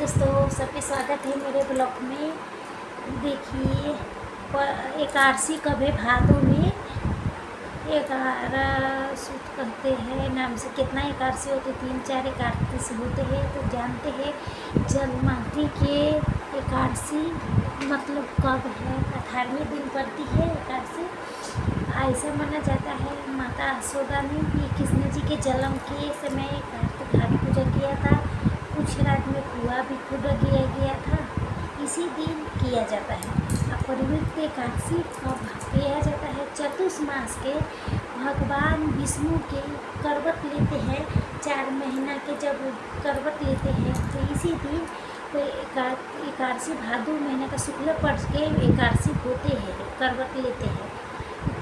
दोस्तों, सबका स्वागत है मेरे ब्लॉग में। देखिए, एकादशी कब है भादों में। 11 सूत कहते हैं नाम से। कितना एकादशी होते, 3-4 एकादशी होते हैं। तो जानते हैं जन्माष्टमी के एकादशी मतलब कब है। 18वें दिन पड़ती है एकादशी। ऐसा माना जाता है माता यशोदा ने भी कृष्ण जी के जन्म के समय कार्तिक घाट पूजा किया था। कुछ रात में कुआं भी खुद किया गया था। इसी दिन किया जाता है। पवित्र एकादशी कब किया जाता है? चतुर्मास के भगवान विष्णु के करवट लेते हैं। 4 महीना के जब करवट लेते हैं तो इसी दिन एकादशी भादो महीने का शुक्ल पक्ष के एकादशी होते हैं, करवट लेते हैं।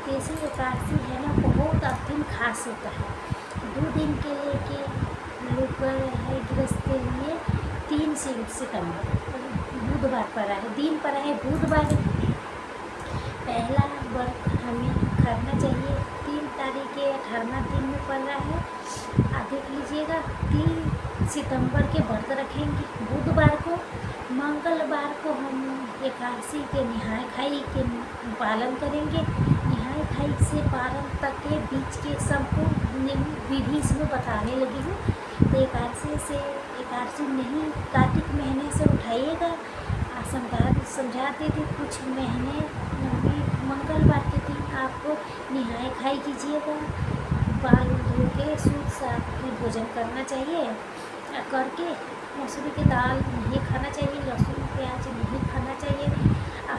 कैसी एकादशी है ना, बहुत अत्यंत खास होता है। 2 दिन के लिए के लोग है गृहस्थ के लिए 3 सितंबर बुधवार पड़ा है, दिन पड़ा है बुधवार। पहला व्रत हमें करना चाहिए 3 तारीख के 18वां दिन में पड़ रहा है। आप देख लीजिएगा, 3 सितंबर के व्रत रखेंगे। बुधवार को, मंगलवार को हम एकादशी के नहाय खाई के पालन करेंगे। नहाय खाई से पारण तक के बीच के सबको विधि इसमें बताने लगी हूँ। तो एकादशी नहीं कार्तिक महीने से उठाइएगा। समझाते थे कुछ महीने मंगलवार के दिन आपको नहाय खाई कीजिएगा। बाल धो के शुद्ध साफ भोजन करना चाहिए। करके मसूरी की दाल नहीं खाना चाहिए, लहसुन प्याज नहीं खाना चाहिए।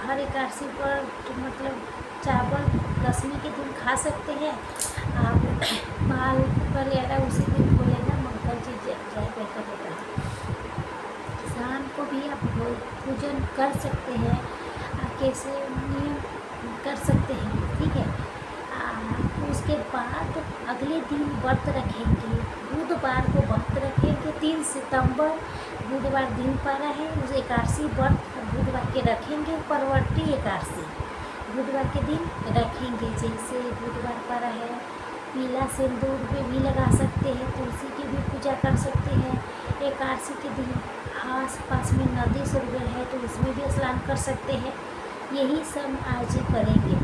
हर एकादशी पर मतलब चावल 10वीं के दिन खा सकते हैं आप। बाल वगैरह उसी दिन धो लेना, मंगल जी जाए बेहतर होता है। शाम को भी आप पूजन कर सकते हैं, कैसे नियम कर सकते हैं, ठीक है। उसके बाद अगले दिन व्रत रखेंगे। बुधवार को व्रत रखेंगे। 3 सितंबर बुधवार दिन पड़ा है। उस एकादशी व्रत बुधवार के रखेंगे। परवर्ती एकादशी बुधवार के दिन रखेंगे। जैसे बुधवार पड़ा है, पीला सिंदूर पे भी लगा सकते हैं, तुलसी की भी पूजा कर सकते हैं। एकादशी के दिन आस पास में नदी सरोवर है तो उसमें भी स्नान कर सकते हैं। यही सब आज करेंगे,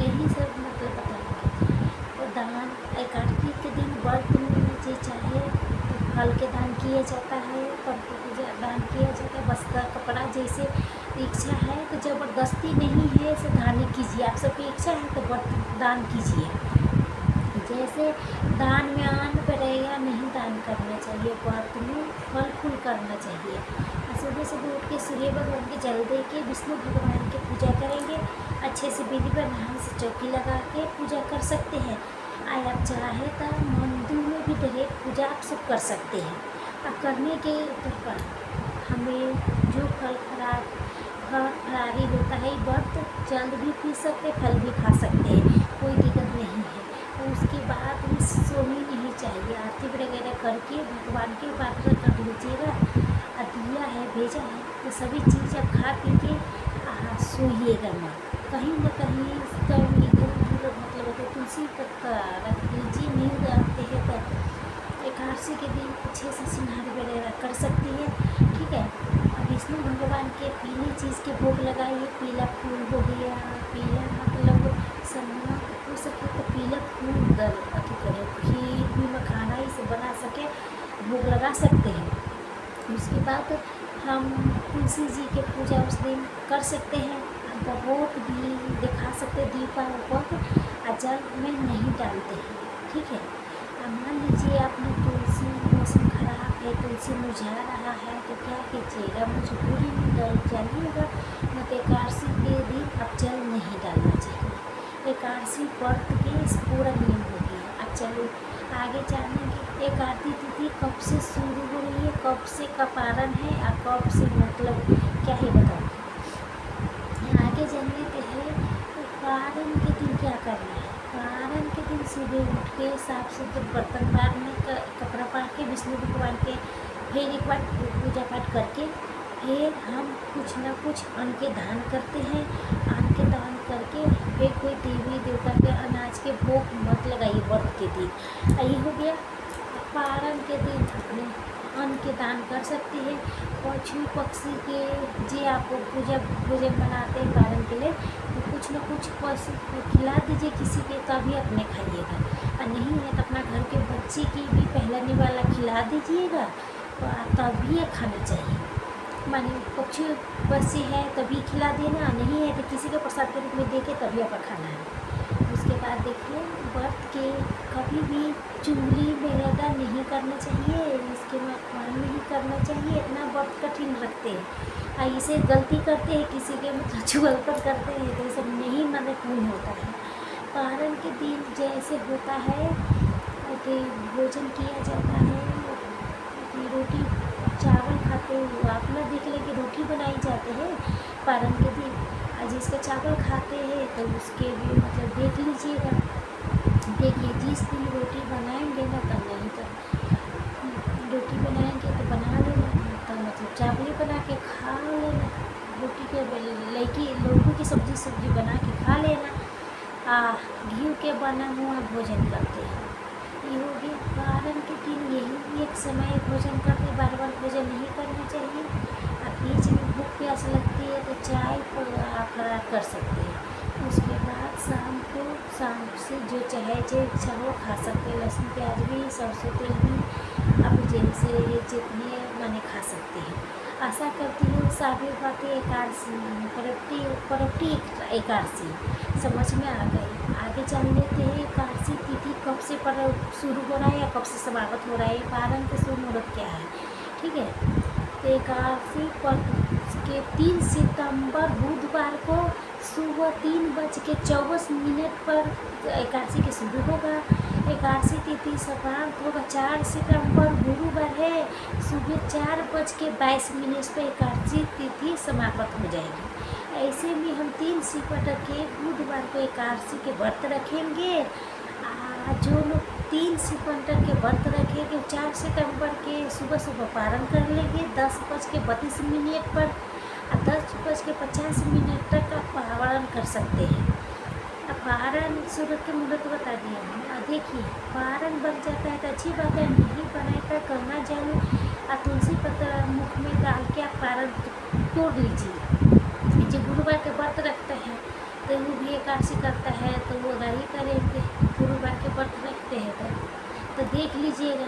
यही सब मतलब बताएंगे। और दान एकादशी के दिन व्रत में जो चाहे तो फल के दान किया जाता है, पत्तों के दान किया जाता है, वस्त्र कपड़ा। जैसे इच्छा है तो ज़बरदस्ती नहीं है से दान कीजिए। आप सबकी इच्छा है तो व्रत दान कीजिए। जैसे दान में अन्न पड़ेगा, नहीं दान करना चाहिए। व्रत में फल फूल करना चाहिए। सुबह सुबह उठ के सूर्य भगवान के जल दे के विष्णु भगवान की पूजा करेंगे। अच्छे से विधि विधान से चौकी लगा के पूजा कर सकते हैं। आप चाहे तो मंदिर में भी डायरेक्ट पूजा आप सब कर सकते हैं। अब करने के पर हमें जो फरारी होता है व्रत जल्द भी पी सकते, फल भी खा सकते हैं, कोई दिक्कत नहीं है। तो उसके बाद भी सोनी नहीं चाहिए। आरती वगैरह करके भगवान के प्रार्थना कर लीजिएगा। दिया है भेजा है तो सभी चीज़ अब खा पी के सोइएगा मत। कहीं न कहीं इधर मतलब तुलसी पत्ता रख लीजिए। नींद आते हैं तो एकादशी के दिन अच्छे से सिंगार वगैरह कर सकती है, ठीक है। अब विष्णु भगवान के पीली चीज़ के भोग लगाइए। पीला फूल हो गया, पीला मतलब सन्ना हो सके तो पीला फूल अति करें। खीर भी मखाना ही से बना सके भोग लगा सकते हैं। उसके बाद हम तुलसी जी के पूजा उस दिन कर सकते हैं। बहुत भी दिखा सकते दीपा ऊपर जल में नहीं डालते हैं, ठीक है। मान लीजिए आपने तुलसी मौसम खराब है, तुलसी मुरझा रहा है तो क्या कीजिएगा, मजबूरी में डल जाइएगा। न तो एकादशी के दिन अब जल नहीं डालना चाहिए। एकादशी व्रत के पूरा नियम हो गया। अब चलो आगे जानेंगे एकादशी तिथि कब से शुरू हो रही है, कब से का पारण है और कब से मतलब क्या ही बताऊँ। आगे जानने के है तो पारण के दिन क्या करना है। पारण के दिन सुबह उठ के साफ सुथरे बर्तन मारने का कपड़ा पहन के विष्णु भगवान के फिर एक बार पूजा पाठ करके फिर हम कुछ ना कुछ अन्न के दान करते हैं। अन्न के दान करके फिर कोई देवी देवता के अनाज के भोग मत लगाइए व्रत के दिन। यही हो गया। पारण के दिन अपने अन्न के दान कर सकते हैं। पशु पक्षी के जे आप भोजन बनाते हैं पालन के लिए, तो कुछ न कुछ पशु को खिला दीजिए किसी के, तभी अपने खाइएगा। और नहीं है तो अपना घर के बच्चे की भी पहलाने वाला खिला दीजिएगा, तभी ये खाना चाहिए। माने पक्षी बच्चे है तभी खिला देना, नहीं है तो किसी के प्रसाद के रूप में दे के तभी आपका खाना है। उसके बाद देखिए, व्रत के कभी भी चुगली बेहदा नहीं करना चाहिए, इसके अपमान नहीं करना चाहिए। इतना व्रत कठिन रखते हैं, इसे गलती करते हैं किसी के मतलब चुगलपन करते हैं, तो ये सब नहीं पूर्ण होता है। पारण के दिन जैसे होता है कि भोजन किया जाता है, कि रोटी चावल खाते हुए आप ना देख लें कि रोटी बनाई जाते हैं पारण के दिन, जिसका चावल खाते हैं तो उसके भी मतलब देख लीजिएगा। देखिए जिस दिन रोटी बनाएंगे ना, तब नहीं तो रोटी बनाएंगे तो बना लेना, तो मतलब चावल बना के खा लेना, रोटी के लौकी लौकी की सब्जी बना के खा लेना। घी के बना हुआ भोजन करते हैं। ये हो गया पारण के दिन, यही एक समय भोजन करते, बार बार भोजन नहीं करना चाहिए। बीच में भूख प्यास लगती है तो चाय फरार कर सकते हैं। उसके बाद शाम से जो चाहे जो इच्छा हो खा सकते हैं। लहसुन प्याज भी, सरसों तेल भी, अब जैसे ये जितने माने खा सकते हैं। आशा करती हूँ सारी बातें परवटी एकादशी समझ में आ गई। आगे जान लेते हैं एकादशी तिथि कब से शुरू हो रहा है या कब से समाप्त हो रहा है, पारण के शुभ मुहूर्त क्या है। ठीक है, तो एकादशी के 3 सितंबर बुधवार को सुबह 3:24 पर एकादशी के शुरू होगा। एकादशी तिथि समाप्त होगा 4 सितंबर गुरुवार है, सुबह 4:22 पर एकादशी तिथि समाप्त हो जाएगी। ऐसे में हम 3 सितंबर के बुधवार को एकादशी के व्रत रखेंगे। जो लोग 3 सितंबर के व्रत रखेंगे 4 सितंबर के सुबह पारण कर लेंगे 10:32 पर, 10:50 तक आप पारण कर सकते हैं। अब पारण सूरज के मुहूर्त बता दिए हैं। देखिए पारण बन जाता है तो अच्छी बात है, नहीं बनाए पर करना जरूर। तुलसी पत्र मुख में डाल के आप पारण तोड़ लीजिए। जो गुरुवार के व्रत रखते हैं तो वो भी एकादशी करता है तो वो नहीं करेंगे, गुरुवार के व्रत रखते हैं तो देख लीजिएगा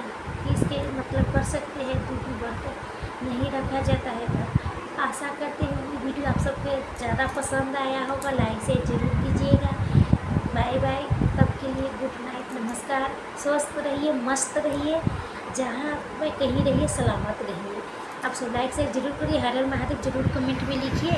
इसके मतलब कर सकते हैं, क्योंकि व्रत नहीं रखा जाता है। तो आशा करते हैं ये वीडियो आप सबके ज़्यादा पसंद आया होगा, लाइक से ज़रूर कीजिएगा। बाय बाय, तब के लिए गुड नाइट, नमस्कार। स्वस्थ रहिए, मस्त रहिए, जहाँ पे कहीं रहिए सलामत रहिए। आप सब लाइक से ज़रूर करिए, हर हर महादेव ज़रूर कमेंट में लिखिए।